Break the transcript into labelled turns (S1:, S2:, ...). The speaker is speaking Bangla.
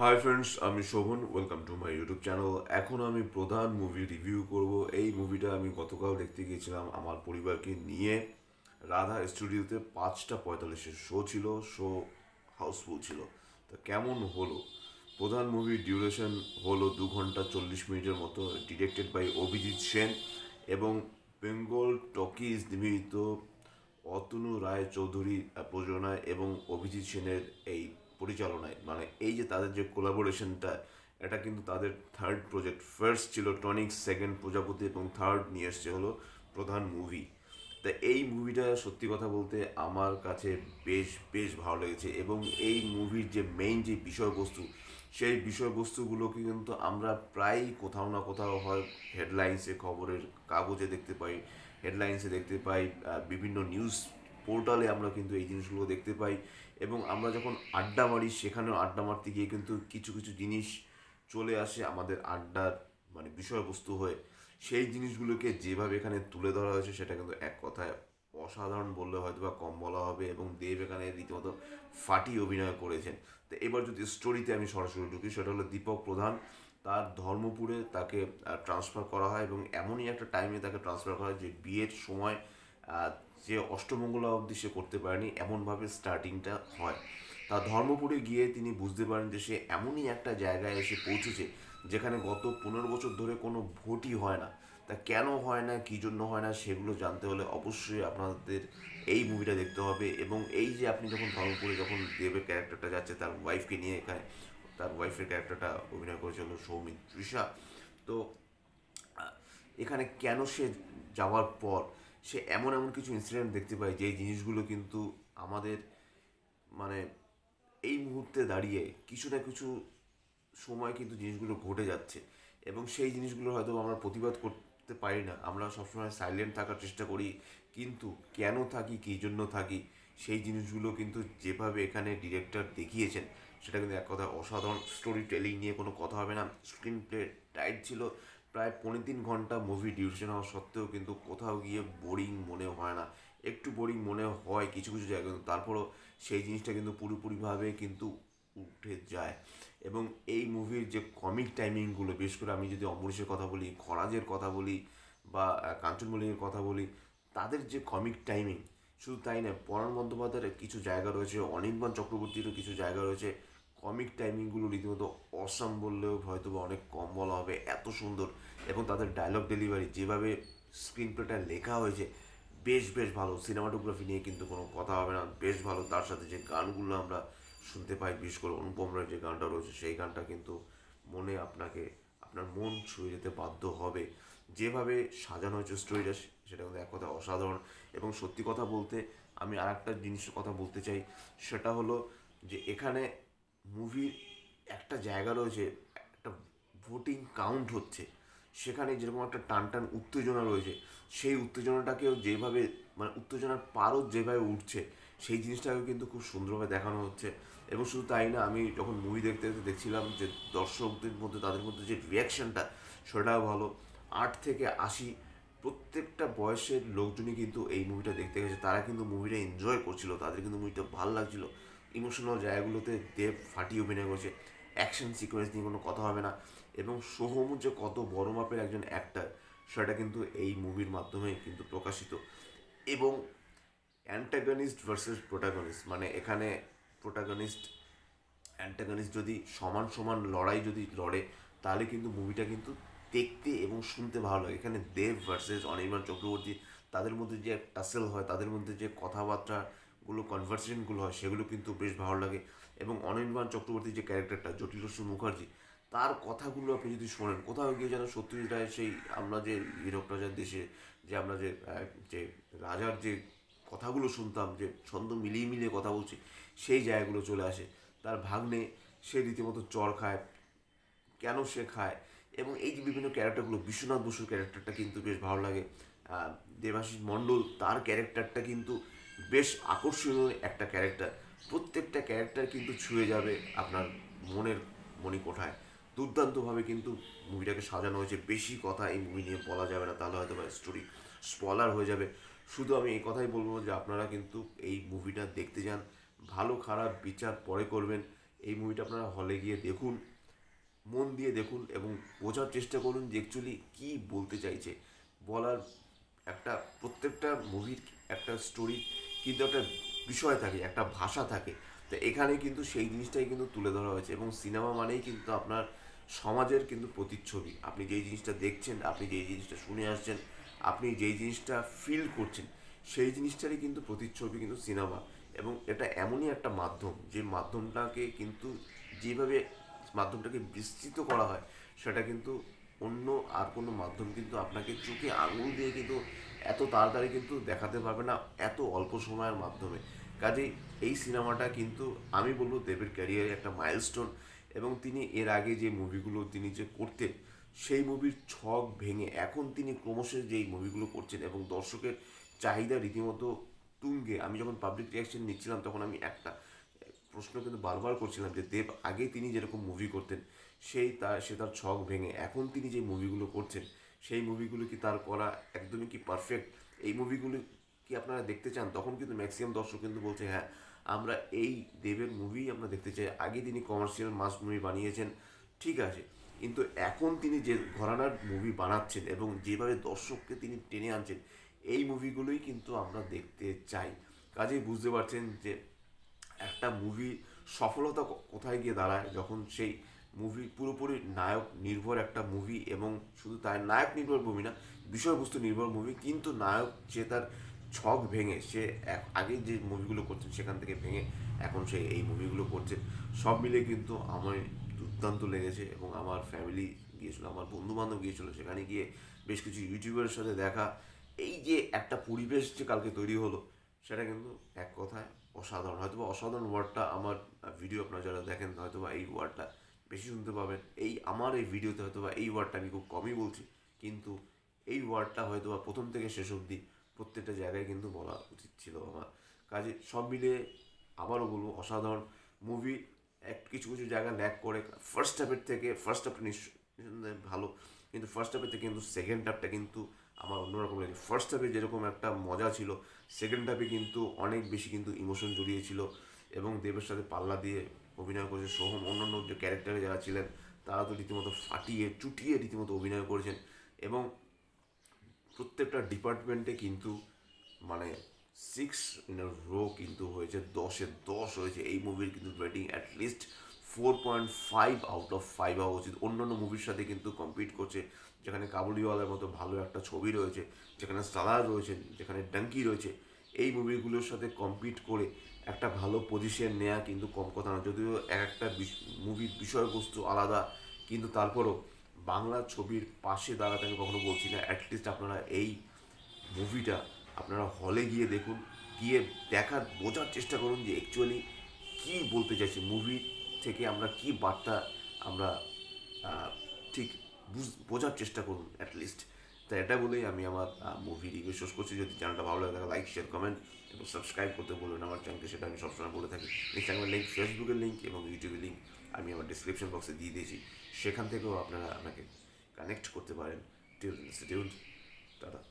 S1: হাই ফ্রেন্ডস, আমি Shovan. Welcome to my YouTube channel. এখন আমি প্রধান মুভি রিভিউ করব। এই মুভিটা আমি গতকাল দেখতে গিয়েছিলাম আমার পরিবারকে নিয়ে। রাধা স্টুডিওতে 5:45 শো ছিল। শো হাউসফুল ছিল। তা কেমন হলো? প্রধান মুভির ডিউরেশন হলো 2 ঘন্টা 40 মিনিটের মতো। ডিরেক্টেড বাই অভিজিৎ সেন এবং বেঙ্গল টকিজ নিবেদিত অতনু রায় চৌধুরী প্রযোজনায় এবং অভিজিৎ সেনের এই পরিচালনায়, মানে এই যে তাদের যে কোলাবোরেশনটা, এটা কিন্তু তাদের থার্ড প্রজেক্ট। ফার্স্ট ছিল টনিক, সেকেন্ড প্রজাপতি এবং থার্ড নিয়ে এসছে হলো প্রধান মুভি। তা এই মুভিটা সত্যি কথা বলতে আমার কাছে বেশ বেশ ভালো লেগেছে। এবং এই মুভির যে মেইন যে বিষয়বস্তু, সেই বিষয়বস্তুগুলোকে কিন্তু আমরা প্রায়ই কোথাও না কোথাও হয় হেডলাইন্সে, খবরের কাগজে দেখতে পাই, হেডলাইন্সে দেখতে পাই, বিভিন্ন নিউজ পোর্টালে আমরা কিন্তু এই জিনিসগুলো দেখতে পাই। এবং আমরা যখন আড্ডা মারি, সেখানেও আড্ডা মারতে গিয়ে কিন্তু কিছু কিছু জিনিস চলে আসে আমাদের আড্ডার মানে বিষয়বস্তু হয়ে। সেই জিনিসগুলোকে যেভাবে এখানে তুলে ধরা হয়েছে, সেটা কিন্তু এক কথায় অসাধারণ বললে হয়তো বা কম বলা হবে। এবং দেব এখানে রীতিমতো ফাটিয়ে অভিনয় করেছেন। তো এবার যদি স্টোরিতে আমি সরাসরি ঢুকি, সেটা হলো দীপক প্রধান। তার ধর্মপুরে তাকে ট্রান্সফার করা হয় এবং এমনই একটা টাইমে তাকে ট্রান্সফার করা হয় যে বিয়ের সময় আহ, যে অষ্টমঙ্গলা অবধি সে করতে পারেনি, এমনভাবে স্টার্টিংটা হয়। তার ধর্মপুরে গিয়ে তিনি বুঝতে পারেন যে সে এমনই একটা জায়গায় এসে পৌঁছেছে যেখানে গত 15 বছর ধরে কোনো ভোটই হয় না। তা কেন হয় না, কী জন্য হয় না, সেগুলো জানতে হলে অবশ্যই আপনাদের এই মুভিটা দেখতে হবে। এবং এই যে আপনি যখন ধর্মপুরে যখন দেবের ক্যারেক্টারটা যাচ্ছে তার ওয়াইফকে নিয়ে, এখানে তার ওয়াইফের ক্যারেক্টারটা অভিনয় করেছিল সৌমিত্রিষা। তো এখানে কেন সে যাওয়ার পর সে এমন এমন কিছু ইনসিডেন্ট দেখতে পায়, যে জিনিসগুলো কিন্তু আমাদের মানে এই মুহূর্তে দাঁড়িয়ে কিছু না কিছু সময় কিন্তু জিনিসগুলো ঘটে যাচ্ছে। এবং সেই জিনিসগুলো হয়তো আমরা প্রতিবাদ করতে পারি না, আমরা সবসময় সাইলেন্ট থাকার চেষ্টা করি। কিন্তু কেন থাকি, কী জন্য থাকি, সেই জিনিসগুলো কিন্তু যেভাবে এখানে ডিরেক্টর দেখিয়েছেন, সেটা কিন্তু এক কথা অসাধারণ। স্টোরি টেলিং নিয়ে কোনো কথা হবে না। স্ক্রিন প্লে টাইট ছিল। প্রায় 3.25 ঘন্টা মুভি ডিউরেশন হওয়া সত্ত্বেও কিন্তু কোথাও গিয়ে বোরিং মনে হয় না। একটু বোরিং মনে হয় কিছু কিছু জায়গায়, কিন্তু তারপরও সেই জিনিসটা কিন্তু পুরোপুরিভাবে কিন্তু উঠে যায়। এবং এই মুভির যে কমিক টাইমিংগুলো, বিশেষ করে আমি যদি অমরিশের কথা বলি, খরাজের কথা বলি, বা কাঞ্চন মল্লিকের কথা বলি, তাদের যে কমিক টাইমিং, শুধু তাই না, পরাণ বন্দ্যোপাধ্যায়ের কিছু জায়গা রয়েছে, অনির্বাণ চক্রবর্তীরও কিছু জায়গা রয়েছে। কমিক টাইমিংগুলো রীতিমতো অসাম বললেও হয়তো বা অনেক কম বলা হবে, এত সুন্দর। এবং তাদের ডায়লগ ডেলিভারি, যেভাবে স্ক্রিন প্লেটা লেখা হয়েছে, বেশ বেশ ভালো। সিনেমাটোগ্রাফি নিয়ে কিন্তু কোনো কথা হবে না, বেশ ভালো। তার সাথে যে গানগুলো আমরা শুনতে পাই, বিশেষ করে অনুপম রায়ের যে গানটা রয়েছে, সেই গানটা কিন্তু আপনার মন ছুঁয়ে যেতে বাধ্য হবে। যেভাবে সাজানো হয়েছে স্টোরিটা, সেটা কিন্তু এক কথা অসাধারণ। এবং সত্যি কথা বলতে আমি আর একটা জিনিসের কথা বলতে চাই, সেটা হলো যে এখানে মুভির একটা জায়গা রয়েছে, একটা ভোটিং কাউন্ট হচ্ছে, সেখানে যেরকম একটা টান টান উত্তেজনা রয়েছে, সেই উত্তেজনাটাকেও যেভাবে মানে উত্তেজনার পারদ যেভাবে উঠছে, সেই জিনিসটাকে কিন্তু খুব সুন্দরভাবে দেখানো হচ্ছে। এবং শুধু তাই না, আমি যখন মুভি দেখতে দেখতে দেখছিলাম যে দর্শকদের মধ্যে, তাদের মধ্যে যে রিয়াকশানটা, সেটাও ভালো। 8 থেকে 80 প্রত্যেকটা বয়সের লোকজনই কিন্তু এই মুভিটা দেখতে গেছে। তারা কিন্তু মুভিটা এনজয় করছিল, তাদের কিন্তু মুভিটা ভালো লাগছিল। ইমোশনাল জায়গাগুলোতে দেব ফাটিয়ে অভিনয় করছে। অ্যাকশন সিকোয়েন্স নিয়ে কোনো কথা হবে না। এবং সোহম যে কত বড় মাপের একজন অ্যাক্টার, সেটা কিন্তু এই মুভির মাধ্যমে কিন্তু প্রকাশিত। এবং অ্যান্টাগনিস্ট ভার্সেস প্রোটাগনিস্ট, মানে এখানে প্রোটাগনিস্ট অ্যান্টাগনিস্ট যদি সমান সমান লড়াই যদি লড়ে, তাহলে কিন্তু মুভিটা কিন্তু দেখতে এবং শুনতে ভালো লাগে। এখানে দেব ভার্সেস অনির্বাণ চক্রবর্তী, তাদের মধ্যে যে টাসেল হয়, তাদের মধ্যে যে কথাবার্তাগুলো, কনভারসেশনগুলো হয়, সেগুলো কিন্তু বেশ ভালো লাগে। এবং অনির্বাণ চক্রবর্তীর যে ক্যারেক্টারটা, জটিলস্বর মুখার্জি, তার কথাগুলো আপনি যদি শোনেন, কোথাও গিয়ে যেন সত্যজিৎ রায়ের সেই আমরা যে হীরক রাজার দেশে যে আমরা যে রাজার যে কথাগুলো শুনতাম, যে ছন্দ মিলিয়ে মিলিয়ে কথা বলছি, সেই জায়গাগুলো চলে আসে। তার ভাগ্নে, সে রীতিমতো চর খায়, কেন সে খায়। এবং এই যে বিভিন্ন ক্যারেক্টারগুলো, বিশ্বনাথ বসুর ক্যারেক্টারটা কিন্তু বেশ ভালো লাগে। আহ, দেবাশিস মণ্ডল, তার ক্যারেক্টারটা কিন্তু বেশ আকর্ষণীয় একটা ক্যারেক্টার। প্রত্যেকটা ক্যারেক্টার কিন্তু ছুঁয়ে যাবে আপনার মনের মণিকোঠায়। দুর্দান্তভাবে কিন্তু মুভিটাকে সাজানো হয়েছে। বেশি কথা এই মুভি নিয়ে বলা যাবে না, তাহলে হয়তো বা স্টোরি স্পয়লার হয়ে যাবে। শুধু আমি এই কথাই বলবো যে আপনারা কিন্তু এই মুভিটা দেখতে যান, ভালো খারাপ বিচার পরে করবেন। এই মুভিটা আপনারা হলে গিয়ে দেখুন, মন দিয়ে দেখুন এবং বোঝার চেষ্টা করুন যে অ্যাকচুয়ালি কী বলতে চাইছে। বলার একটা প্রত্যেকটা মুভির একটা স্টোরি কিন্তু একটা বিষয় থাকে, একটা ভাষা থাকে। তো এখানে কিন্তু সেই জিনিসটাই কিন্তু তুলে ধরা হয়েছে এবং সিনেমা মানেই কিন্তু আপনার সমাজের কিন্তু প্রতিচ্ছবি। আপনি যেই জিনিসটা দেখছেন, আপনি যেই জিনিসটা শুনে আসছেন, আপনি যেই জিনিসটা ফিল করছেন, সেই জিনিসটারই কিন্তু প্রতিচ্ছবি কিন্তু সিনেমা। এবং এটা এমনই একটা মাধ্যম যে মাধ্যমটাকে কিন্তু যেভাবে মাধ্যমটাকে বিস্তৃত করা হয় সেটা কিন্তু অন্য আর কোনো মাধ্যম কিন্তু আপনাকে চোখে আঙুল দিয়ে কিন্তু এত তাড়াতাড়ি কিন্তু দেখাতে পারবে না এত অল্প সময়ের মাধ্যমে। কাজেই এই সিনেমাটা কিন্তু আমি বলবো দেবের ক্যারিয়ারে একটা মাইলস্টোন। এবং তিনি এর আগে যে মুভিগুলো তিনি যে করতেন সেই মুভির ছক ভেঙে এখন তিনি ক্রমশ যেই মুভিগুলো করছেন এবং দর্শকের চাহিদা রীতিমতো তুঙ্গে। আমি যখন পাবলিক রিয়াকশন নিচ্ছিলাম তখন আমি একটা প্রশ্ন কিন্তু বারবার করছিলাম যে দেব আগে তিনি যেরকম মুভি করতেন সে তার ছক ভেঙে এখন তিনি যে মুভিগুলো করছেন সেই মুভিগুলো কি তার করা একদমই কি পারফেক্ট, এই মুভিগুলো কি আপনারা দেখতে চান? তখন কিন্তু ম্যাক্সিমাম দর্শক কিন্তু বলছে হ্যাঁ আমরা এই দেবের মুভি আমরা দেখতে চাই। আগে তিনি কমার্শিয়াল মাস মুভি বানিয়েছেন, ঠিক আছে, কিন্তু এখন তিনি যে ঘরানার মুভি বানাচ্ছেন এবং যেভাবে দর্শককে তিনি টেনে আনছেন এই মুভিগুলোই কিন্তু আমরা দেখতে চাই। কাজেই বুঝতে পারছেন যে একটা মুভি সফলতা কোথায় গিয়ে দাঁড়ায় যখন সেই মুভি পুরোপুরি নায়ক নির্ভর একটা মুভি। এবং শুধু তাই নায়ক নির্ভর মুভি না, বিষয়বস্তু নির্ভর মুভি, কিন্তু নায়ক যে তার ছক ভেঙে সে আগে যে মুভিগুলো করছেন সেখান থেকে ভেঙে এখন সে এই মুভিগুলো করছে। সব মিলে কিন্তু আমার দুর্দান্ত লেগেছে এবং আমার ফ্যামিলি গিয়েছিলো, আমার বন্ধু বান্ধব গিয়েছিলো, সেখানে গিয়ে বেশ কিছু ইউটিউবারের সাথে দেখা, এই যে একটা পরিবেশ যে কালকে তৈরি হলো সেটা কিন্তু এক কথায় অসাধারণ। হয়তো বা অসাধারণ ওয়ার্ডটা আমার ভিডিও আপনারা যারা দেখেন হয়তো বা এই ওয়ার্ডটা বেশি শুনতে পাবেন, এই আমার এই ভিডিওতে হয়তো বা এই ওয়ার্ডটা আমি খুব কমই বলছি, কিন্তু এই ওয়ার্ডটা হয়তো বা প্রথম থেকে শেষ অবধি প্রত্যেকটা জায়গায় কিন্তু বলা উচিত ছিল আমার। কাজে সব মিলিয়ে আবারও বলবো অসাধারণ মুভি। কিছু কিছু জায়গা ল্যাক করে ফার্স্ট হাফটা নিশ্চয় ভালো, কিন্তু ফার্স্ট হাফের থেকে কিন্তু সেকেন্ড হাফটা কিন্তু আমার অন্যরকম লাগে। ফার্স্ট হাফে যেরকম একটা মজা ছিল সেকেন্ড হাফে কিন্তু অনেক বেশি কিন্তু ইমোশন জড়িয়েছিল এবং দেবের সাথে পাল্লা দিয়ে অভিনয় করেছে সোহম, অন্যান্য যে ক্যারেক্টারে যারা ছিলেন তারা তো রীতিমতো ফাটিয়ে চুটিয়ে রীতিমতো অভিনয় করেছেন। এবং প্রত্যেকটা ডিপার্টমেন্টে কিন্তু মানে 6 in a row কিন্তু হয়েছে, 10-এ 10 হয়েছে। এই মুভির কিন্তু রেটিং অ্যাটলিস্ট 4.5/5 হওয়া উচিত। অন্যান্য মুভির সাথে কিন্তু কম্পিট করছে, যেখানে কাবুলিওয়ালার মতো ভালো একটা ছবি রয়েছে, যেখানে সালার রয়েছে, যেখানে ডাঙ্কি রয়েছে। এই মুভিগুলোর সাথে কম্পিট করে একটা ভালো পজিশন নেওয়া কিন্তু কম কথা না। যদিও এক একটা মুভির বিষয়বস্তু আলাদা, কিন্তু তারপরও বাংলা ছবির পাশে দাঁড়াতে আমি কখনো বলছি না। অ্যাটলিস্ট আপনারা এই মুভিটা আপনারা হলে গিয়ে দেখুন, গিয়ে বোঝার চেষ্টা করুন যে অ্যাকচুয়ালি কী বলতে চাইছে মুভি থেকে, আমরা কী বার্তা আমরা ঠিক বোঝার চেষ্টা করুন অ্যাটলিস্ট। তো এটা বলেই আমি আমার মুভি রিভিউ শেষ করছি। যদি চ্যানেলটা ভালো লাগে তাহলে লাইক, শেয়ার, কমেন্ট এবং সাবস্ক্রাইব করতে বলবেন আমার চ্যানেলকে, সেটা আমি সবসময় বলে থাকি। ইনস্টাগ্রামের লিঙ্ক, ফেসবুকের লিঙ্ক এবং ইউটিউবের লিঙ্ক আমি আমার ডিসক্রিপশন বক্সে দিয়ে দিয়েছি, সেখান থেকেও আপনারা আমাকে কানেক্ট করতে পারেন। Till tata.